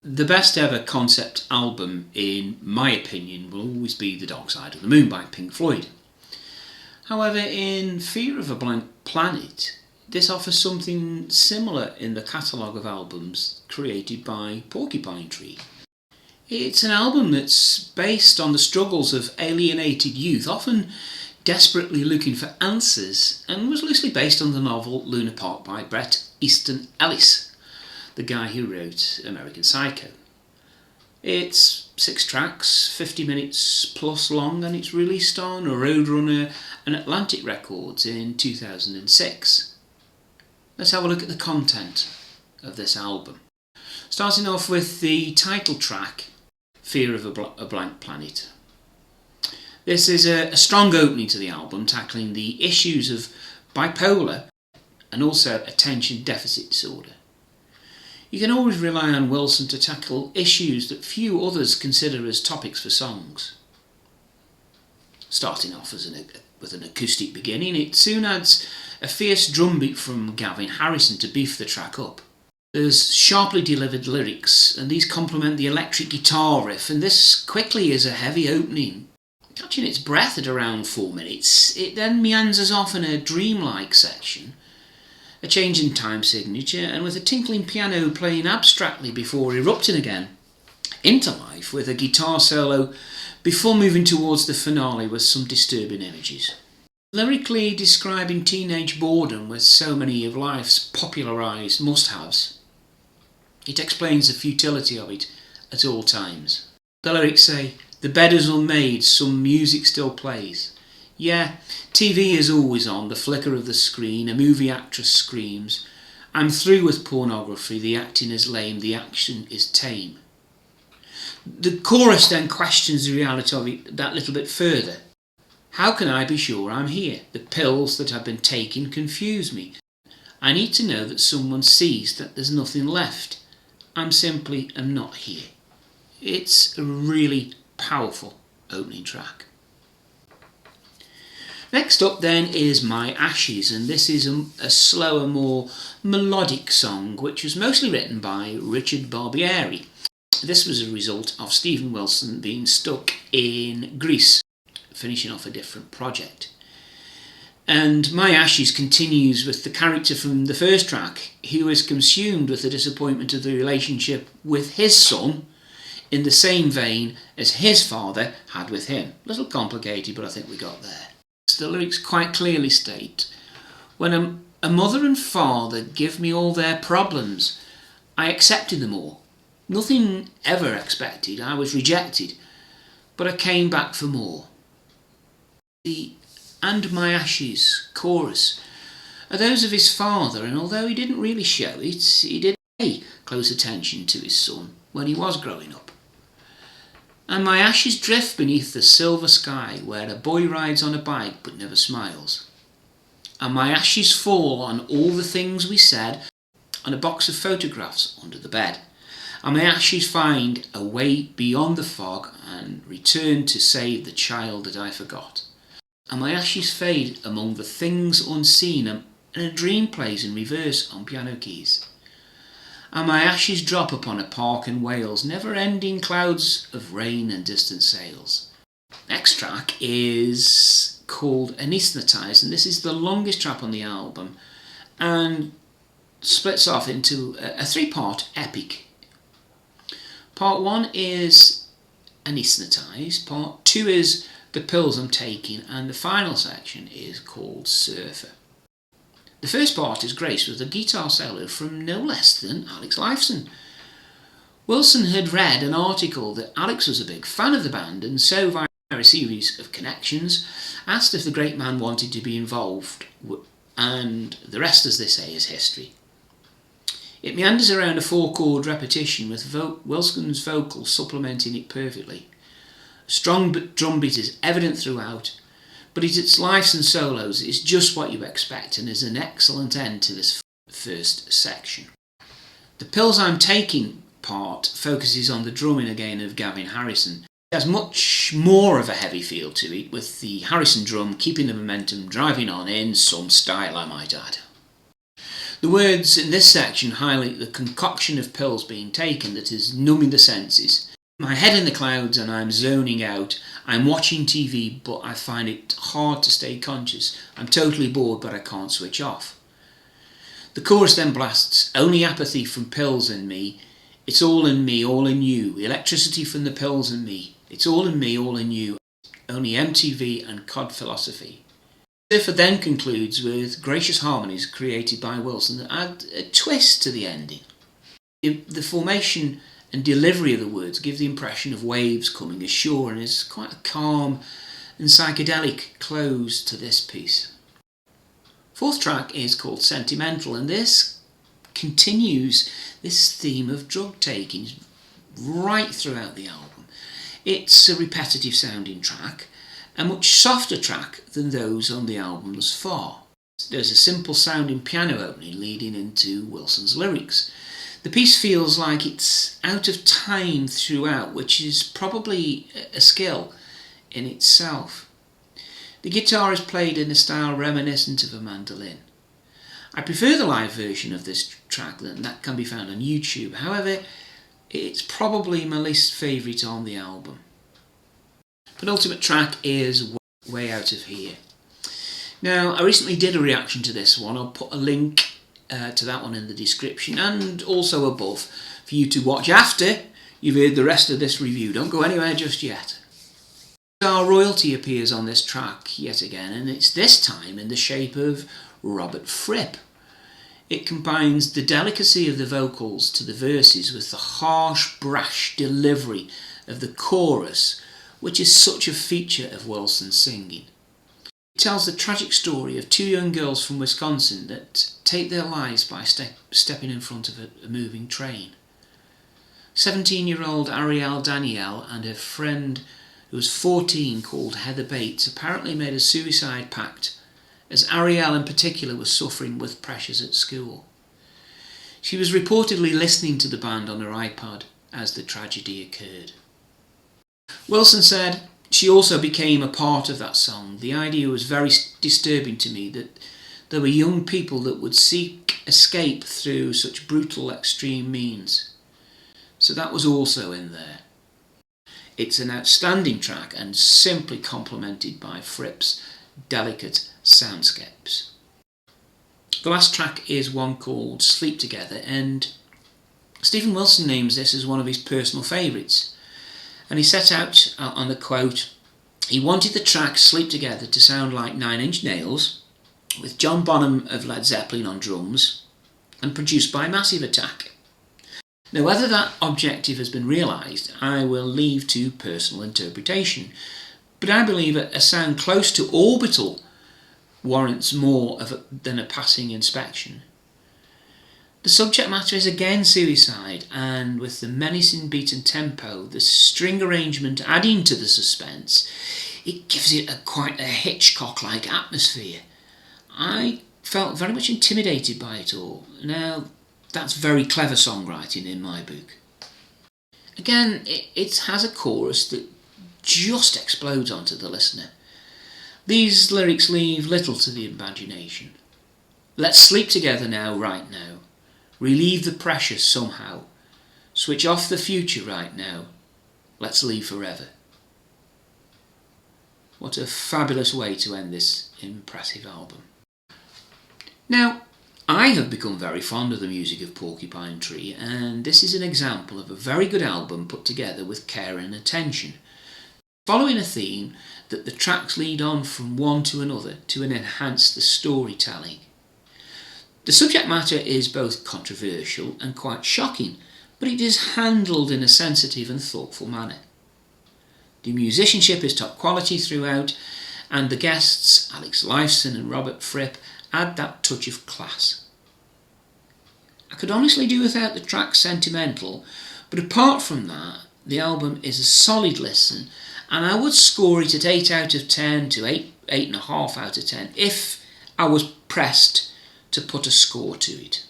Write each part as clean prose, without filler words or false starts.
The best ever concept album, in my opinion, will always be The Dark Side of the Moon by Pink Floyd. However, in Fear of a Blank Planet, this offers something similar in the catalogue of albums created by Porcupine Tree. It's an album that's based on the struggles of alienated youth, often desperately looking for answers, and was loosely based on the novel Luna Park by Bret Easton Ellis, the guy who wrote American Psycho. It's 6 tracks, 50 minutes plus long, and it's released on Roadrunner and Atlantic Records in 2006. Let's have a look at the content of this album. Starting off with the title track, Fear of a Blank Planet. This is a strong opening to the album, tackling the issues of bipolar and also attention deficit disorder. You can always rely on Wilson to tackle issues that few others consider as topics for songs. Starting off with an acoustic beginning, it soon adds a fierce drum beat from Gavin Harrison to beef the track up. There's sharply delivered lyrics, and these complement the electric guitar riff, and this quickly is a heavy opening. Catching its breath at around 4 minutes, it then meanders off in a dreamlike section, a change in time signature, and with a tinkling piano playing abstractly before erupting again into life with a guitar solo before moving towards the finale with some disturbing images. Lyrically describing teenage boredom with so many of life's popularised must-haves, it explains the futility of it at all times. The lyrics say, "The bed is unmade, some music still plays. Yeah, TV is always on, the flicker of the screen, a movie actress screams. I'm through with pornography, the acting is lame, the action is tame." The chorus then questions the reality of it that little bit further. "How can I be sure I'm here? The pills that have been taken confuse me. I need to know that someone sees that there's nothing left. I'm simply am not here." It's a really powerful opening track. Next up then is My Ashes, and this is a slower, more melodic song which was mostly written by Richard Barbieri. This was a result of Stephen Wilson being stuck in Greece, finishing off a different project. And My Ashes continues with the character from the first track, who is consumed with the disappointment of the relationship with his son, in the same vein as his father had with him. A little complicated, but I think we got there. The lyrics quite clearly state, "When a mother and father give me all their problems, I accepted them all. Nothing ever expected, I was rejected, but I came back for more." The "and my ashes" chorus are those of his father, and although he didn't really show it, he did pay close attention to his son when he was growing up. "And my ashes drift beneath the silver sky, where a boy rides on a bike but never smiles. And my ashes fall on all the things we said, on a box of photographs under the bed. And my ashes find a way beyond the fog and return to save the child that I forgot. And my ashes fade among the things unseen, and a dream plays in reverse on piano keys. And my ashes drop upon a park in Wales, never-ending clouds of rain and distant sails." Next track is called Anaesthetised, and this is the longest track on the album and splits off into a 3-part epic. Part 1 is Anaesthetised, Part 2 is The Pills I'm Taking, and the final section is called Surfer. The first part is graced with a guitar solo from no less than Alex Lifeson. Wilson had read an article that Alex was a big fan of the band, and so via a series of connections asked if the great man wanted to be involved, and the rest, as they say, is history. It meanders around a 4-chord repetition with Wilson's vocals supplementing it perfectly. A strong drum beat is evident throughout, but its Lifeson solos is just what you expect and is an excellent end to this first section. The Pills I'm Taking part focuses on the drumming again of Gavin Harrison. It has much more of a heavy feel to it, with the Harrison drum keeping the momentum, driving on in some style, I might add. The words in this section highlight the concoction of pills being taken that is numbing the senses. My head in the clouds and I'm zoning out. I'm watching TV but I find it hard to stay conscious. I'm totally bored but I can't switch off. The chorus then blasts, only apathy from pills in me. It's all in me, all in you. Electricity from the pills in me. It's all in me, all in you. Only MTV and COD philosophy. Surfer then concludes with gracious harmonies created by Wilson that add a twist to the ending. The formation and delivery of the words give the impression of waves coming ashore and is quite a calm and psychedelic close to this piece. Fourth track is called Sentimental, and this continues this theme of drug taking right throughout the album. It's a repetitive sounding track, a much softer track than those on the album thus far. There's a simple sounding piano opening leading into Wilson's lyrics. The piece feels like it's out of time throughout, which is probably a skill in itself. The guitar is played in a style reminiscent of a mandolin. I prefer the live version of this track that can be found on YouTube. However, it's probably my least favourite on the album. Penultimate track is Way Out of Here. Now, I recently did a reaction to this one. I'll put a link to that one in the description and also above for you to watch after you've heard the rest of this review. Don't go anywhere just yet. Our royalty appears on this track yet again, and it's this time in the shape of Robert Fripp. It combines the delicacy of the vocals to the verses with the harsh, brash delivery of the chorus, which is such a feature of Wilson's singing. It tells the tragic story of two young girls from Wisconsin that take their lives by stepping in front of a moving train. 17-year-old Arielle Danielle and her friend who was 14 called Heather Bates apparently made a suicide pact as Arielle in particular was suffering with pressures at school. She was reportedly listening to the band on her iPod as the tragedy occurred. Wilson said, "She also became a part of that song. The idea was very disturbing to me that there were young people that would seek escape through such brutal extreme means. So that was also in there." It's an outstanding track and simply complemented by Fripp's delicate soundscapes. The last track is one called Sleep Together, and Stephen Wilson names this as one of his personal favourites. And he set out on the quote, he wanted the track Sleep Together to sound like Nine Inch Nails, with John Bonham of Led Zeppelin on drums, and produced by Massive Attack. Now, whether that objective has been realised, I will leave to personal interpretation, but I believe a sound close to orbital warrants more than a passing inspection. The subject matter is again suicide, and with the menacing beat and tempo, the string arrangement adding to the suspense, it gives it quite a Hitchcock-like atmosphere. I felt very much intimidated by it all. Now, that's very clever songwriting in my book. Again, it has a chorus that just explodes onto the listener. These lyrics leave little to the imagination. Let's sleep together now, right now. Relieve the pressure somehow. Switch off the future right now. Let's leave forever. What a fabulous way to end this impressive album. Now, I have become very fond of the music of Porcupine Tree, and this is an example of a very good album put together with care and attention, following a theme that the tracks lead on from one to another to enhance the storytelling. The subject matter is both controversial and quite shocking, but it is handled in a sensitive and thoughtful manner. The musicianship is top quality throughout, and the guests, Alex Lifeson and Robert Fripp, add that touch of class. I could honestly do without the track Sentimental, but apart from that, the album is a solid listen, and I would score it at 8 out of 10 to 8.5 out of 10 if I was pressed to put a score to it.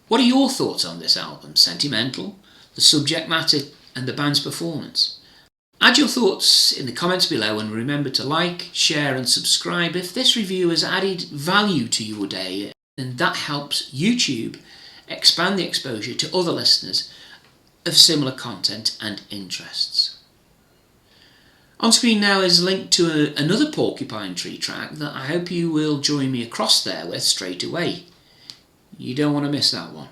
What are your thoughts on this album, Sentimental, the subject matter and the band's performance? Add your thoughts in the comments below, and remember to like, share and subscribe if this review has added value to your day then that helps YouTube expand the exposure to other listeners of similar content and interests. On screen now is a link to another Porcupine Tree track that I hope you will join me across there with straight away. You don't want to miss that one.